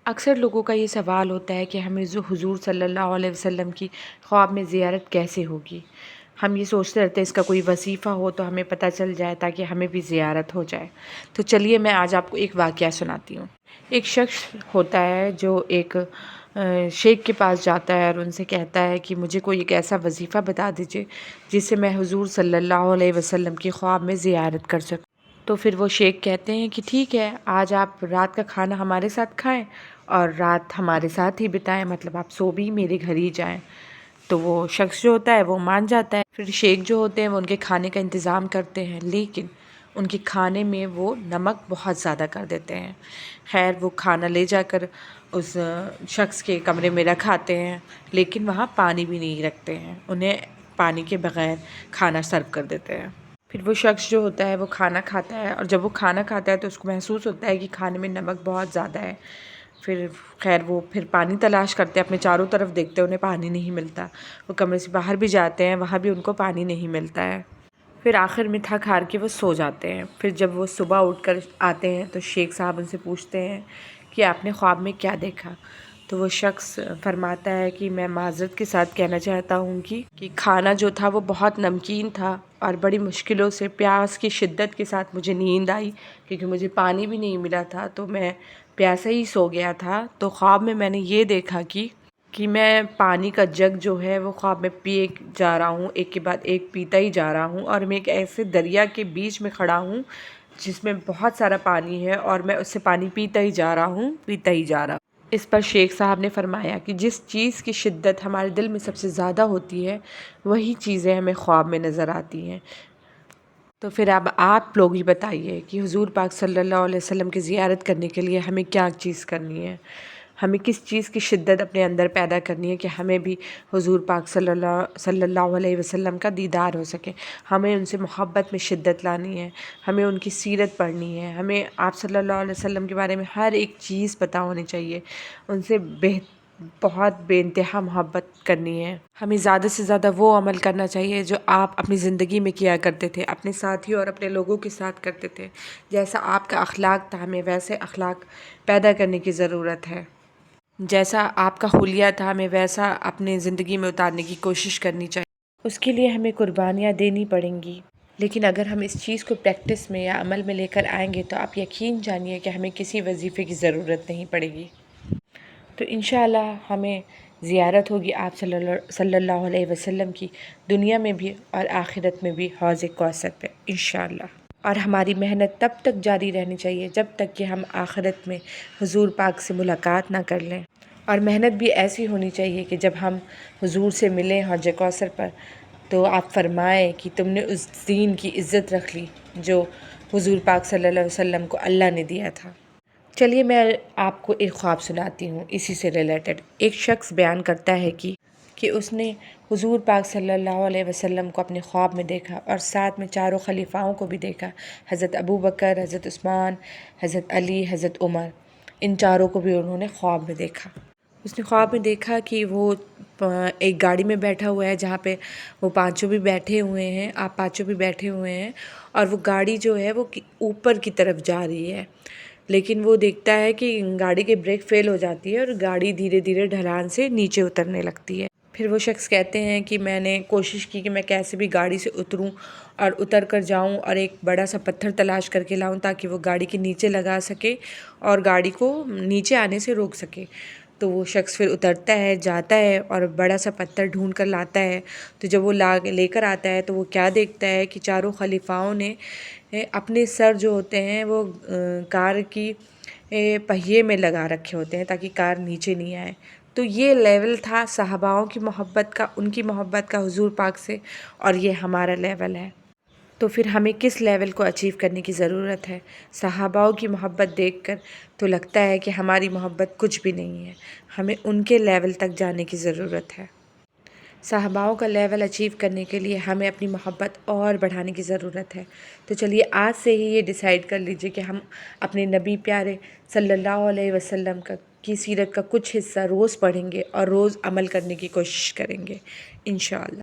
اکثر لوگوں کا یہ سوال ہوتا ہے کہ ہمیں حضور صلی اللہ علیہ وسلم کی خواب میں زیارت کیسے ہوگی۔ ہم یہ سوچتے رہتے ہیں اس کا کوئی وظیفہ ہو تو ہمیں پتہ چل جائے تاکہ ہمیں بھی زیارت ہو جائے۔ تو چلیے میں آج آپ کو ایک واقعہ سناتی ہوں۔ ایک شخص ہوتا ہے جو ایک شیخ کے پاس جاتا ہے اور ان سے کہتا ہے کہ مجھے کوئی ایک ایسا وظیفہ بتا دیجیے جس سے میں حضور صلی اللہ علیہ وسلم کی خواب میں زیارت کر سکوں۔ تو پھر وہ شیخ کہتے ہیں کہ ٹھیک ہے، آج آپ رات کا کھانا ہمارے ساتھ کھائیں اور رات ہمارے ساتھ ہی بتائیں، مطلب آپ سو بھی میرے گھر ہی جائیں۔ تو وہ شخص جو ہوتا ہے وہ مان جاتا ہے۔ پھر شیخ جو ہوتے ہیں وہ ان کے کھانے کا انتظام کرتے ہیں، لیکن ان کے کھانے میں وہ نمک بہت زیادہ کر دیتے ہیں۔ خیر وہ کھانا لے جا کر اس شخص کے کمرے میں رکھاتے ہیں، لیکن وہاں پانی بھی نہیں رکھتے ہیں، انہیں پانی کے بغیر کھانا سرو کر دیتے ہیں۔ پھر وہ شخص جو ہوتا ہے وہ کھانا کھاتا ہے، اور جب وہ کھانا کھاتا ہے تو اس کو محسوس ہوتا ہے کہ کھانے میں نمک بہت زیادہ ہے۔ خیر وہ پھر پانی تلاش کرتے ہیں، اپنے چاروں طرف دیکھتے ہیں، انہیں پانی نہیں ملتا۔ وہ کمرے سے باہر بھی جاتے ہیں، وہاں بھی ان کو پانی نہیں ملتا ہے۔ پھر آخر میں تھک ہار کے وہ سو جاتے ہیں۔ پھر جب وہ صبح اٹھ کر آتے ہیں تو شیخ صاحب ان سے پوچھتے ہیں کہ آپ نے خواب میں کیا دیکھا؟ تو وہ شخص فرماتا ہے کہ میں معذرت کے ساتھ کہنا چاہتا ہوں کہ کھانا جو تھا وہ بہت نمکین تھا اور بڑی مشکلوں سے پیاس کی شدت کے ساتھ مجھے نیند آئی، کیونکہ مجھے پانی بھی نہیں ملا تھا، تو میں پیاسا ہی سو گیا تھا۔ تو خواب میں نے یہ دیکھا کہ میں پانی کا جگ جو ہے وہ خواب میں پیے جا رہا ہوں، ایک کے بعد ایک پیتا ہی جا رہا ہوں، اور میں ایک ایسے دریا کے بیچ میں کھڑا ہوں جس میں بہت سارا پانی ہے اور میں اس سے پانی پیتا ہی جا رہا ہوں۔ اس پر شیخ صاحب نے فرمایا کہ جس چیز کی شدت ہمارے دل میں سب سے زیادہ ہوتی ہے وہی چیزیں ہمیں خواب میں نظر آتی ہیں۔ تو پھر اب آپ لوگ ہی بتائیے کہ حضور پاک صلی اللہ علیہ وسلم کی زیارت کرنے کے لیے ہمیں کیا چیز کرنی ہے، ہمیں کس چیز کی شدت اپنے اندر پیدا کرنی ہے کہ ہمیں بھی حضور پاک صلی اللہ علیہ وسلم کا دیدار ہو سکے۔ ہمیں ان سے محبت میں شدت لانی ہے، ہمیں ان کی سیرت پڑھنی ہے، ہمیں آپ صلی اللہ علیہ وسلم کے بارے میں ہر ایک چیز پتہ ہونی چاہیے، ان سے بہت بے انتہا محبت کرنی ہے۔ ہمیں زیادہ سے زیادہ وہ عمل کرنا چاہیے جو آپ اپنی زندگی میں کیا کرتے تھے، اپنے ساتھیوں اور اپنے لوگوں کے ساتھ کرتے تھے۔ جیسا آپ کا اخلاق تھا ہمیں ویسے اخلاق پیدا کرنے کی ضرورت ہے۔ جیسا آپ کا حلیہ تھا ہمیں ویسا اپنے زندگی میں اتارنے کی کوشش کرنی چاہیے۔ اس کے لیے ہمیں قربانیاں دینی پڑیں گی، لیکن اگر ہم اس چیز کو پریکٹس میں یا عمل میں لے کر آئیں گے تو آپ یقین جانیے کہ ہمیں کسی وظیفے کی ضرورت نہیں پڑے گی۔ تو انشاءاللہ ہمیں زیارت ہوگی آپ صلی اللہ علیہ وسلم کی، دنیا میں بھی اور آخرت میں بھی، حوض کوثر پہ انشاءاللہ۔ اور ہماری محنت تب تک جاری رہنی چاہیے جب تک کہ ہم آخرت میں حضور پاک سے ملاقات نہ کر لیں، اور محنت بھی ایسی ہونی چاہیے کہ جب ہم حضور سے ملیں حوض کوثر پر تو آپ فرمائیں کہ تم نے اس دین کی عزت رکھ لی جو حضور پاک صلی اللہ علیہ وسلم کو اللہ نے دیا تھا۔ چلیے میں آپ کو ایک خواب سناتی ہوں اسی سے ریلیٹڈ۔ ایک شخص بیان کرتا ہے کہ اس نے حضور پاک صلی اللہ علیہ وسلم کو اپنے خواب میں دیکھا اور ساتھ میں چاروں خلیفاؤں کو بھی دیکھا، حضرت ابوبکر، حضرت عثمان، حضرت علی، حضرت عمر، ان چاروں کو بھی انہوں نے خواب میں دیکھا۔ اس نے خواب میں دیکھا کہ وہ ایک گاڑی میں بیٹھا ہوا ہے جہاں پہ وہ پانچوں بھی بیٹھے ہوئے ہیں، آپ پانچوں بھی بیٹھے ہوئے ہیں، اور وہ گاڑی جو ہے وہ اوپر کی طرف جا رہی ہے، لیکن وہ دیکھتا ہے کہ گاڑی کی بریک فیل ہو جاتی ہے اور گاڑی دھیرے دھیرے ڈھلان سے نیچے اترنے لگتی ہے۔ پھر وہ شخص کہتے ہیں کہ میں نے کوشش کی کہ میں کیسے بھی گاڑی سے اتروں اور اتر کر جاؤں اور ایک بڑا سا پتھر تلاش کر کے لاؤں تاکہ وہ گاڑی کے نیچے لگا سکے اور گاڑی کو نیچے آنے سے روک سکے۔ تو وہ شخص پھر اترتا ہے، جاتا ہے اور بڑا سا پتھر ڈھونڈ کر لاتا ہے۔ تو جب وہ لے کر آتا ہے تو وہ کیا دیکھتا ہے کہ چاروں خلیفاؤں نے اپنے سر جو ہوتے ہیں وہ کار کی پہیے میں لگا رکھے ہوتے ہیں تاکہ کار نیچے نہیں آئے۔ تو یہ لیول تھا صحاباؤں کی محبت کا، ان کی محبت کا حضور پاک سے، اور یہ ہمارا لیول ہے۔ تو پھر ہمیں کس لیول کو اچیو کرنے کی ضرورت ہے؟ صحاباؤں کی محبت دیکھ کر تو لگتا ہے کہ ہماری محبت کچھ بھی نہیں ہے، ہمیں ان کے لیول تک جانے کی ضرورت ہے۔ صحاباؤں کا لیول اچیو کرنے کے لیے ہمیں اپنی محبت اور بڑھانے کی ضرورت ہے۔ تو چلیے آج سے ہی یہ ڈیسائیڈ کر لیجئے کہ ہم اپنے نبی پیارے صلی اللہ علیہ وسلم کی سیرت کا کچھ حصہ روز پڑھیں گے اور روز عمل کرنے کی کوشش کریں گے انشاءاللہ۔